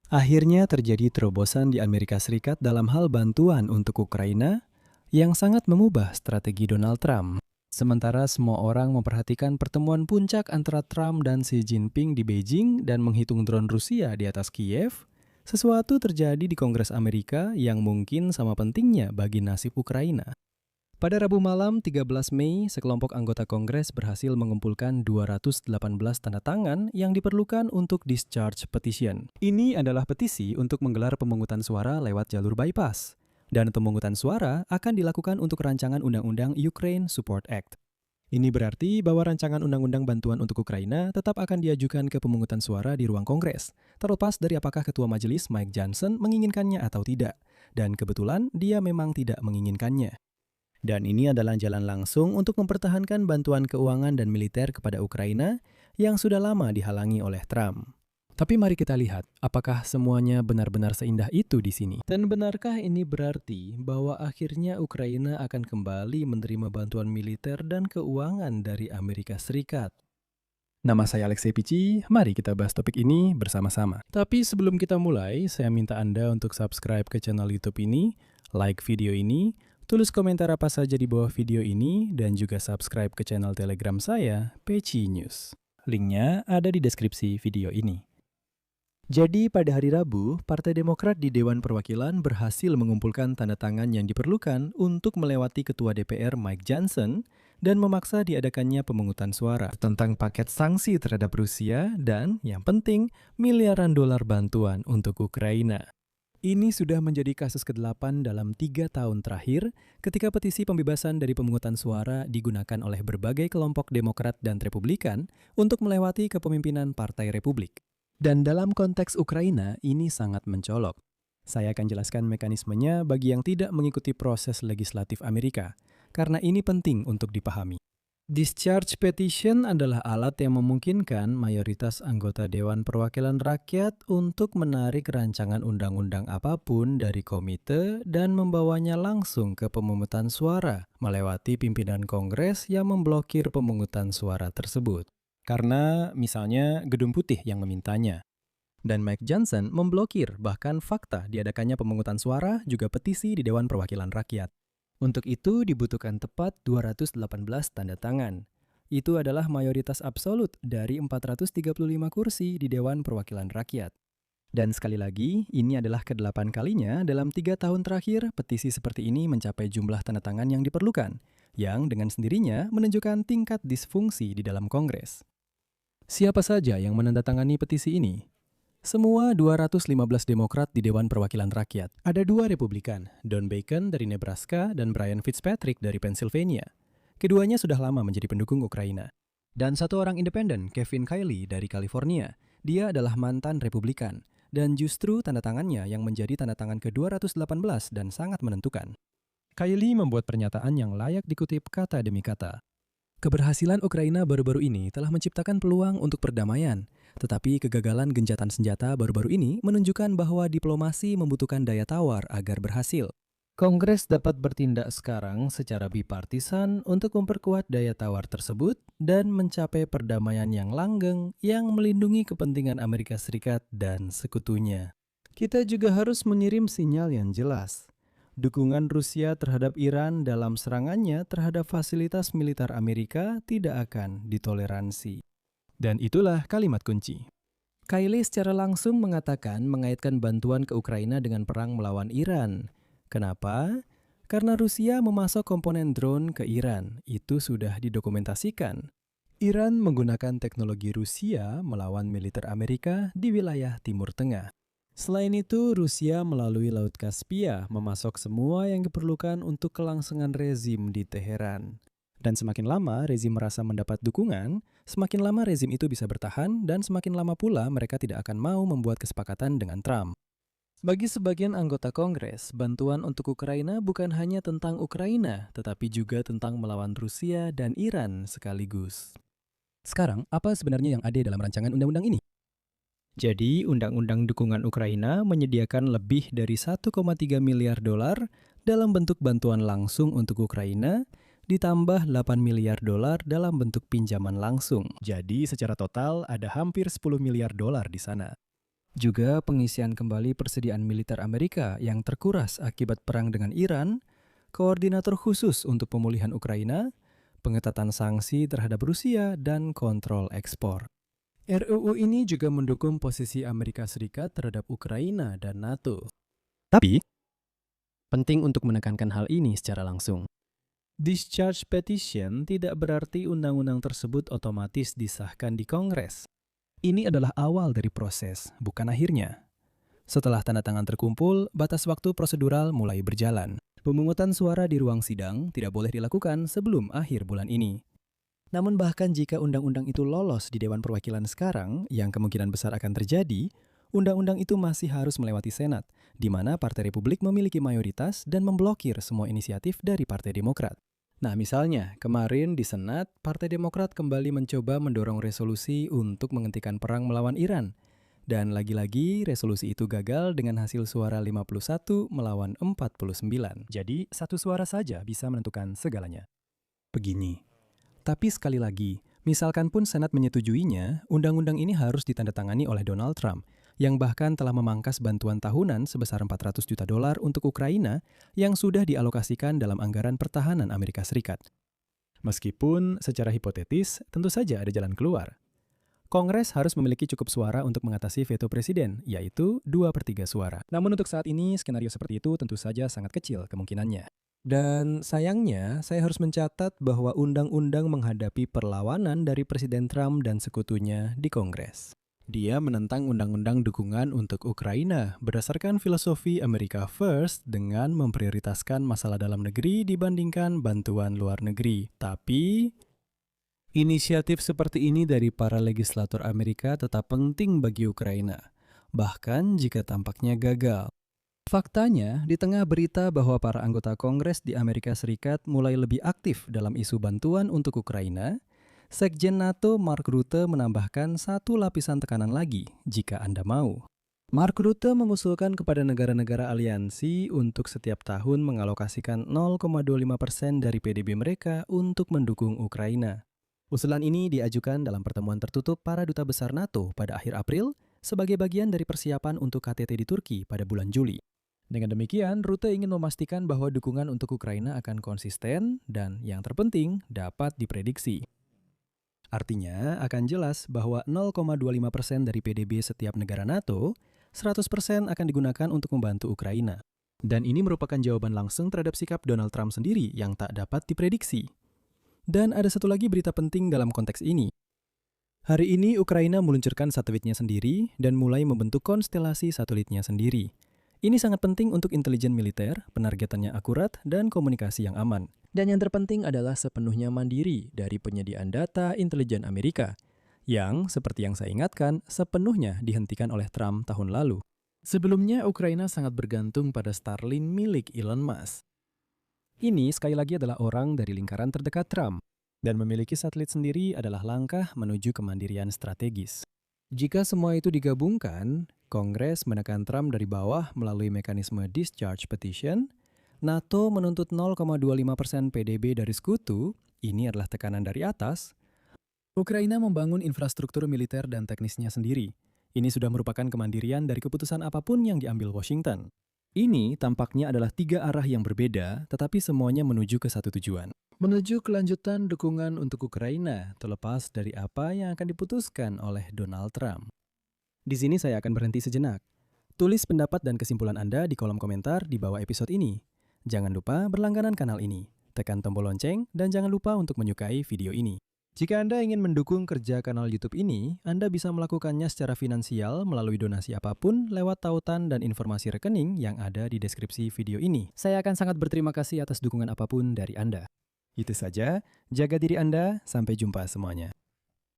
Akhirnya terjadi terobosan di Amerika Serikat dalam hal bantuan untuk Ukraina yang sangat mengubah strategi Donald Trump. Sementara semua orang memperhatikan pertemuan puncak antara Trump dan Xi Jinping di Beijing dan menghitung drone Rusia di atas Kiev, sesuatu terjadi di Kongres Amerika yang mungkin sama pentingnya bagi nasib Ukraina. Pada Rabu malam 13 Mei, sekelompok anggota Kongres berhasil mengumpulkan 218 tanda tangan yang diperlukan untuk discharge petition. Ini adalah petisi untuk menggelar pemungutan suara lewat jalur bypass. Dan pemungutan suara akan dilakukan untuk rancangan Undang-Undang Ukraine Support Act. Ini berarti bahwa rancangan Undang-Undang Bantuan untuk Ukraina tetap akan diajukan ke pemungutan suara di ruang Kongres, terlepas dari apakah Ketua Majelis Mike Johnson menginginkannya atau tidak. Dan kebetulan dia memang tidak menginginkannya. Dan ini adalah jalan langsung untuk mempertahankan bantuan keuangan dan militer kepada Ukraina yang sudah lama dihalangi oleh Trump. Tapi mari kita lihat, apakah semuanya benar-benar seindah itu di sini? Dan benarkah ini berarti bahwa akhirnya Ukraina akan kembali menerima bantuan militer dan keuangan dari Amerika Serikat? Nama saya Alexei Pici, mari kita bahas topik ini bersama-sama. Tapi sebelum kita mulai, saya minta Anda untuk subscribe ke channel YouTube ini, like video ini, tulis komentar apa saja di bawah video ini, dan juga subscribe ke channel Telegram saya, Peci News. Linknya ada di deskripsi video ini. Jadi pada hari Rabu, Partai Demokrat di Dewan Perwakilan berhasil mengumpulkan tanda tangan yang diperlukan untuk melewati Ketua DPR Mike Johnson dan memaksa diadakannya pemungutan suara tentang paket sanksi terhadap Rusia dan, yang penting, miliaran dolar bantuan untuk Ukraina. Ini sudah menjadi kasus ke-8 dalam 3 tahun terakhir ketika petisi pembebasan dari pemungutan suara digunakan oleh berbagai kelompok Demokrat dan Republikan untuk melewati kepemimpinan Partai Republik. Dan dalam konteks Ukraina, ini sangat mencolok. Saya akan jelaskan mekanismenya bagi yang tidak mengikuti proses legislatif Amerika, karena ini penting untuk dipahami. Discharge petition adalah alat yang memungkinkan mayoritas anggota Dewan Perwakilan Rakyat untuk menarik rancangan undang-undang apapun dari komite dan membawanya langsung ke pemungutan suara, melewati pimpinan Kongres yang memblokir pemungutan suara tersebut. Karena misalnya Gedung Putih yang memintanya. Dan Mike Johnson memblokir bahkan fakta diadakannya pemungutan suara juga petisi di Dewan Perwakilan Rakyat. Untuk itu dibutuhkan tepat 218 tanda tangan. Itu adalah mayoritas absolut dari 435 kursi di Dewan Perwakilan Rakyat. Dan sekali lagi, ini adalah ke-8 kalinya dalam 3 tahun terakhir petisi seperti ini mencapai jumlah tanda tangan yang diperlukan, yang dengan sendirinya menunjukkan tingkat disfungsi di dalam Kongres. Siapa saja yang menandatangani petisi ini? Semua 215 Demokrat di Dewan Perwakilan Rakyat. Ada 2 Republikan, Don Bacon dari Nebraska dan Brian Fitzpatrick dari Pennsylvania. Keduanya sudah lama menjadi pendukung Ukraina. Dan 1 orang independen, Kevin Kiley dari California. Dia adalah mantan Republikan. Dan justru tanda tangannya yang menjadi tanda tangan ke-218 dan sangat menentukan. Kiley membuat pernyataan yang layak dikutip kata demi kata. Keberhasilan Ukraina baru-baru ini telah menciptakan peluang untuk perdamaian, tetapi kegagalan gencatan senjata baru-baru ini menunjukkan bahwa diplomasi membutuhkan daya tawar agar berhasil. Kongres dapat bertindak sekarang secara bipartisan untuk memperkuat daya tawar tersebut dan mencapai perdamaian yang langgeng yang melindungi kepentingan Amerika Serikat dan sekutunya. Kita juga harus mengirim sinyal yang jelas. Dukungan Rusia terhadap Iran dalam serangannya terhadap fasilitas militer Amerika tidak akan ditoleransi. Dan itulah kalimat kunci. Kiley secara langsung mengatakan mengaitkan bantuan ke Ukraina dengan perang melawan Iran. Kenapa? Karena Rusia memasok komponen drone ke Iran. Itu sudah didokumentasikan. Iran menggunakan teknologi Rusia melawan militer Amerika di wilayah Timur Tengah. Selain itu, Rusia melalui Laut Kaspia memasok semua yang diperlukan untuk kelangsungan rezim di Teheran. Dan semakin lama rezim merasa mendapat dukungan, semakin lama rezim itu bisa bertahan dan semakin lama pula mereka tidak akan mau membuat kesepakatan dengan Trump. Bagi sebagian anggota Kongres, bantuan untuk Ukraina bukan hanya tentang Ukraina, tetapi juga tentang melawan Rusia dan Iran sekaligus. Sekarang, apa sebenarnya yang ada dalam rancangan undang-undang ini? Jadi, Undang-Undang Dukungan Ukraina menyediakan lebih dari 1,3 miliar dolar dalam bentuk bantuan langsung untuk Ukraina, ditambah 8 miliar dolar dalam bentuk pinjaman langsung. Jadi, secara total ada hampir 10 miliar dolar di sana. Juga pengisian kembali persediaan militer Amerika yang terkuras akibat perang dengan Iran, koordinator khusus untuk pemulihan Ukraina, pengetatan sanksi terhadap Rusia, dan kontrol ekspor. RUU ini juga mendukung posisi Amerika Serikat terhadap Ukraina dan NATO. Tapi, penting untuk menekankan hal ini secara langsung. Discharge petition tidak berarti undang-undang tersebut otomatis disahkan di Kongres. Ini adalah awal dari proses, bukan akhirnya. Setelah tanda tangan terkumpul, batas waktu prosedural mulai berjalan. Pemungutan suara di ruang sidang tidak boleh dilakukan sebelum akhir bulan ini. Namun bahkan jika undang-undang itu lolos di Dewan Perwakilan sekarang, yang kemungkinan besar akan terjadi, undang-undang itu masih harus melewati Senat, di mana Partai Republik memiliki mayoritas dan memblokir semua inisiatif dari Partai Demokrat. Nah, misalnya, kemarin di Senat, Partai Demokrat kembali mencoba mendorong resolusi untuk menghentikan perang melawan Iran. Dan lagi-lagi, resolusi itu gagal dengan hasil suara 51 melawan 49. Jadi, satu suara saja bisa menentukan segalanya. Begini, tapi sekali lagi, misalkan pun Senat menyetujuinya, undang-undang ini harus ditandatangani oleh Donald Trump, yang bahkan telah memangkas bantuan tahunan sebesar $400 juta untuk Ukraina yang sudah dialokasikan dalam anggaran pertahanan Amerika Serikat. Meskipun secara hipotetis, tentu saja ada jalan keluar. Kongres harus memiliki cukup suara untuk mengatasi veto presiden, yaitu 2/3 suara. Namun untuk saat ini, skenario seperti itu tentu saja sangat kecil kemungkinannya. Dan sayangnya, saya harus mencatat bahwa undang-undang menghadapi perlawanan dari Presiden Trump dan sekutunya di Kongres. Dia menentang undang-undang dukungan untuk Ukraina berdasarkan filosofi America First dengan memprioritaskan masalah dalam negeri dibandingkan bantuan luar negeri. Tapi, inisiatif seperti ini dari para legislator Amerika tetap penting bagi Ukraina, bahkan jika tampaknya gagal. Faktanya, di tengah berita bahwa para anggota Kongres di Amerika Serikat mulai lebih aktif dalam isu bantuan untuk Ukraina, Sekjen NATO Mark Rutte menambahkan satu lapisan tekanan lagi jika Anda mau. Mark Rutte mengusulkan kepada negara-negara aliansi untuk setiap tahun mengalokasikan 0,25% dari PDB mereka untuk mendukung Ukraina. Usulan ini diajukan dalam pertemuan tertutup para duta besar NATO pada akhir April sebagai bagian dari persiapan untuk KTT di Turki pada bulan Juli. Dengan demikian, Rutte ingin memastikan bahwa dukungan untuk Ukraina akan konsisten dan, yang terpenting, dapat diprediksi. Artinya, akan jelas bahwa 0,25% dari PDB setiap negara NATO, 100% akan digunakan untuk membantu Ukraina. Dan ini merupakan jawaban langsung terhadap sikap Donald Trump sendiri yang tak dapat diprediksi. Dan ada satu lagi berita penting dalam konteks ini. Hari ini Ukraina meluncurkan satelitnya sendiri dan mulai membentuk konstelasi satelitnya sendiri. Ini sangat penting untuk intelijen militer, penargetannya akurat, dan komunikasi yang aman. Dan yang terpenting adalah sepenuhnya mandiri dari penyediaan data intelijen Amerika, yang, seperti yang saya ingatkan, sepenuhnya dihentikan oleh Trump tahun lalu. Sebelumnya, Ukraina sangat bergantung pada Starlink milik Elon Musk. Ini sekali lagi adalah orang dari lingkaran terdekat Trump, dan memiliki satelit sendiri adalah langkah menuju kemandirian strategis. Jika semua itu digabungkan, Kongres menekan Trump dari bawah melalui mekanisme discharge petition, NATO menuntut 0,25% PDB dari sekutu, ini adalah tekanan dari atas. Ukraina membangun infrastruktur militer dan teknisnya sendiri. Ini sudah merupakan kemandirian dari keputusan apapun yang diambil Washington. Ini tampaknya adalah 3 arah yang berbeda, tetapi semuanya menuju ke satu tujuan. Menuju kelanjutan dukungan untuk Ukraina, terlepas dari apa yang akan diputuskan oleh Donald Trump. Di sini saya akan berhenti sejenak. Tulis pendapat dan kesimpulan Anda di kolom komentar di bawah episode ini. Jangan lupa berlangganan kanal ini, tekan tombol lonceng, dan jangan lupa untuk menyukai video ini. Jika Anda ingin mendukung kerja kanal YouTube ini, Anda bisa melakukannya secara finansial melalui donasi apapun lewat tautan dan informasi rekening yang ada di deskripsi video ini. Saya akan sangat berterima kasih atas dukungan apapun dari Anda. Itu saja, jaga diri Anda, sampai jumpa semuanya.